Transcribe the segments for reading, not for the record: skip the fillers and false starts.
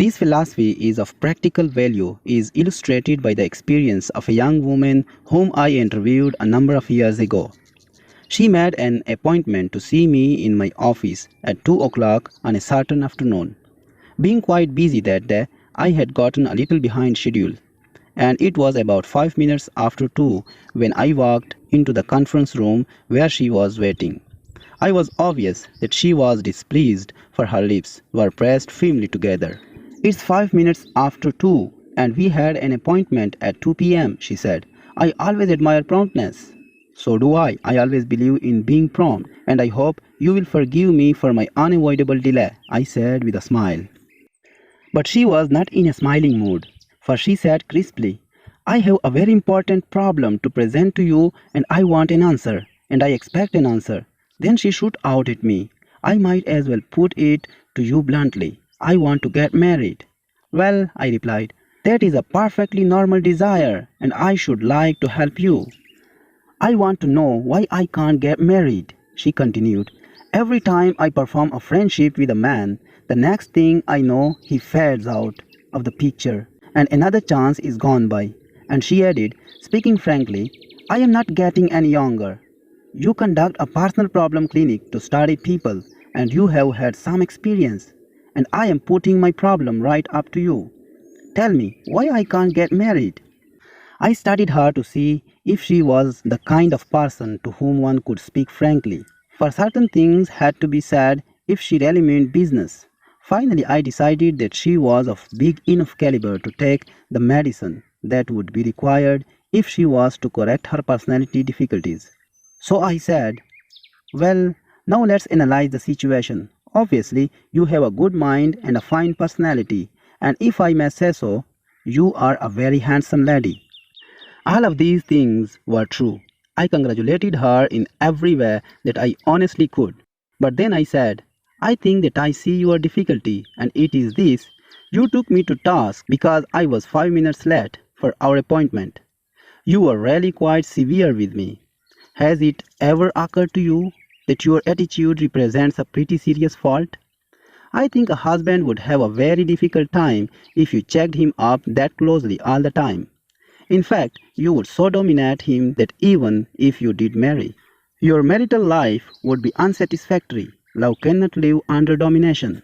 This philosophy is of practical value is illustrated by the experience of a young woman whom I interviewed a number of years ago. She made an appointment to see me in my office at 2 o'clock on a certain afternoon. Being quite busy that day, I had gotten a little behind schedule, and it was about 5 minutes after 2 when I walked into the conference room where she was waiting. I was obvious that she was displeased, for her lips were pressed firmly together. "It's 5 minutes after 2, and we had an appointment at 2 p.m., she said. "I always admire promptness." "So do I. I always believe in being prompt, and I hope you will forgive me for my unavoidable delay," I said with a smile. But she was not in a smiling mood, for she said crisply, "I have a very important problem to present to you, and I want an answer, and I expect an answer." Then she shot out at me, "I might as well put it to you bluntly. I want to get married." "Well," I replied, "that is a perfectly normal desire, and I should like to help you." "I want to know why I can't get married," she continued. "Every time I perform a friendship with a man, the next thing I know he fades out of the picture, and another chance is gone by." And she added, "Speaking frankly, I am not getting any younger. You conduct a personal problem clinic to study people, and you have had some experience, and I am putting my problem right up to you. Tell me why I can't get married." I studied her to see if she was the kind of person to whom one could speak frankly, for certain things had to be said if she really meant business. Finally, I decided that she was of big enough caliber to take the medicine that would be required if she was to correct her personality difficulties. So I said, "Well, now let's analyze the situation. Obviously, you have a good mind and a fine personality, and if I may say so, you are a very handsome lady." All of these things were true. I congratulated her in every way that I honestly could. But then I said, "I think that I see your difficulty, and it is this. You took me to task because I was 5 minutes late for our appointment. You were really quite severe with me. Has it ever occurred to you that your attitude represents a pretty serious fault? I think a husband would have a very difficult time if you checked him up that closely all the time. In fact, you would so dominate him that even if you did marry, your marital life would be unsatisfactory. Love cannot live under domination."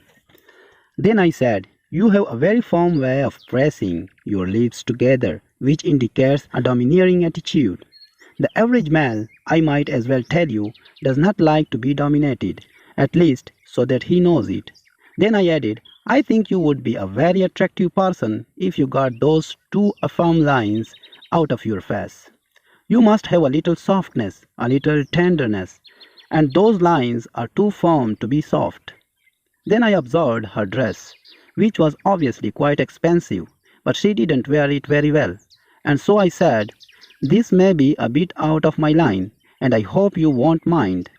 Then I said, "You have a very firm way of pressing your lips together, which indicates a domineering attitude. The average male, I might as well tell you, does not like to be dominated, at least so that he knows it." Then I added, "I think you would be a very attractive person if you got those two firm lines out of your face. You must have a little softness, a little tenderness, and those lines are too firm to be soft." Then I observed her dress, which was obviously quite expensive, but she didn't wear it very well, and so I said, "This may be a bit out of my line, and I hope you won't mind,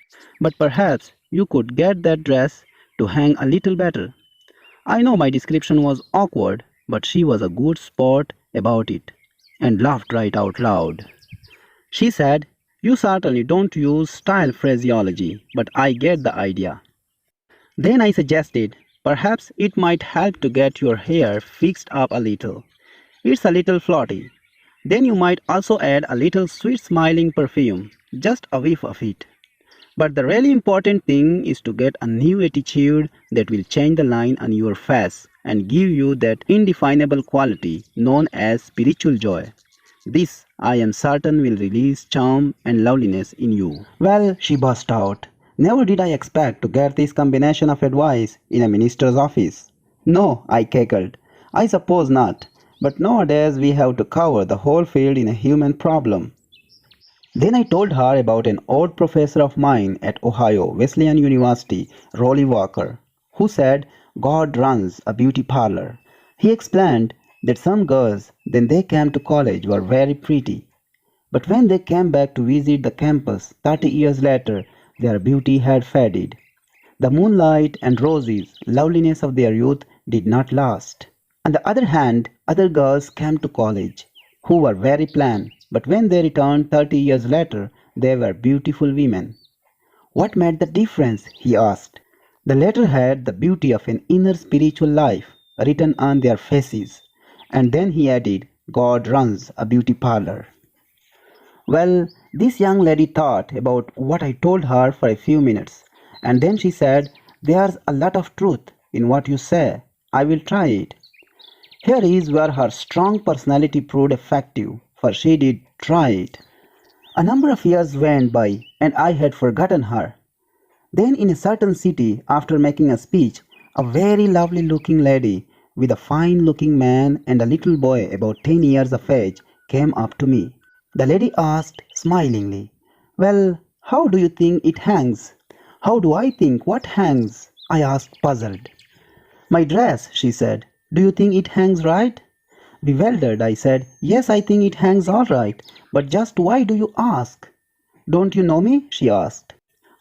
but perhaps you could get that dress to hang a little better." I know my description was awkward, but she was a good sport about it, and laughed right out loud. She said, "You certainly don't use style phraseology, but I get the idea." Then I suggested, "Perhaps it might help to get your hair fixed up a little. It's a little floaty. Then you might also add a little sweet-smiling perfume, just a whiff of it. But the really important thing is to get a new attitude that will change the line on your face and give you that indefinable quality known as spiritual joy. This, I am certain, will release charm and loveliness in you." Well, she burst out, "Never did I expect to get this combination of advice in a minister's office." "No," I cackled, "I suppose not. But nowadays we have to cover the whole field in a human problem." Then I told her about an old professor of mine at Ohio Wesleyan University, Rolly Walker, who said God runs a beauty parlor. He explained that some girls, when they came to college, were very pretty, but when they came back to visit the campus 30 years later, their beauty had faded. The moonlight and roses, loveliness of their youth did not last. On the other hand, other girls came to college who were very plain, but when they returned 30 years later, they were beautiful women. What made the difference? He asked. The latter had the beauty of an inner spiritual life, written on their faces. And then he added, God runs a beauty parlor. Well, this young lady thought about what I told her for a few minutes, and then she said, there's a lot of truth in what you say. I will try it. Here is where her strong personality proved effective, for she did try it. A number of years went by, and I had forgotten her. Then, in a certain city, after making a speech, a very lovely looking lady with a fine looking man and a little boy about 10 years of age came up to me. The lady asked smilingly, well, how do you think it hangs? How do I think what hangs? I asked, puzzled. My dress, she said. Do you think it hangs right? Bewildered, I said, yes, I think it hangs all right, but just why do you ask? Don't you know me? She asked.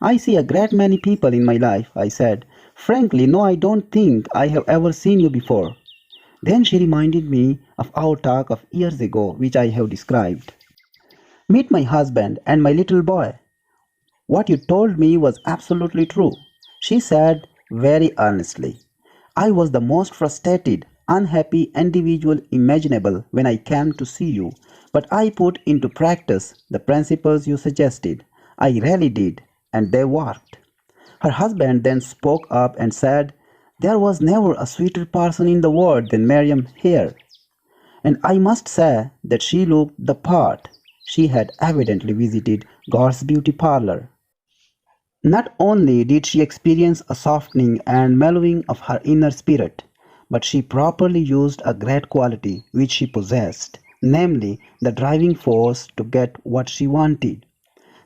I see a great many people in my life, I said. Frankly, no, I don't think I have ever seen you before. Then she reminded me of our talk of years ago, which I have described. Meet my husband and my little boy. What you told me was absolutely true, she said very earnestly. I was the most frustrated, unhappy individual imaginable when I came to see you, but I put into practice the principles you suggested. I really did, and they worked. Her husband then spoke up and said, there was never a sweeter person in the world than Miriam here. And I must say that she looked the part. She had evidently visited God's beauty parlor. Not only did she experience a softening and mellowing of her inner spirit, but she properly used a great quality which she possessed, namely the driving force to get what she wanted.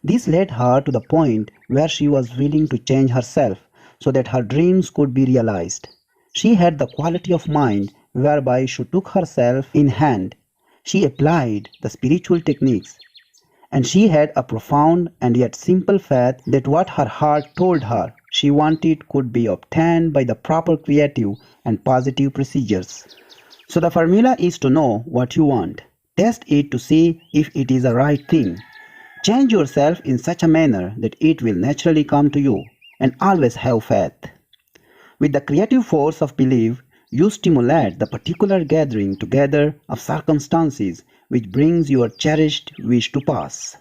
This led her to the point where she was willing to change herself so that her dreams could be realized. She had the quality of mind whereby she took herself in hand. She applied the spiritual techniques, and she had a profound and yet simple faith that what her heart told her she wanted could be obtained by the proper creative and positive procedures. So the formula is to know what you want. Test it to see if it is the right thing. Change yourself in such a manner that it will naturally come to you, and always have faith. With the creative force of belief, you stimulate the particular gathering together of circumstances which brings your cherished wish to pass.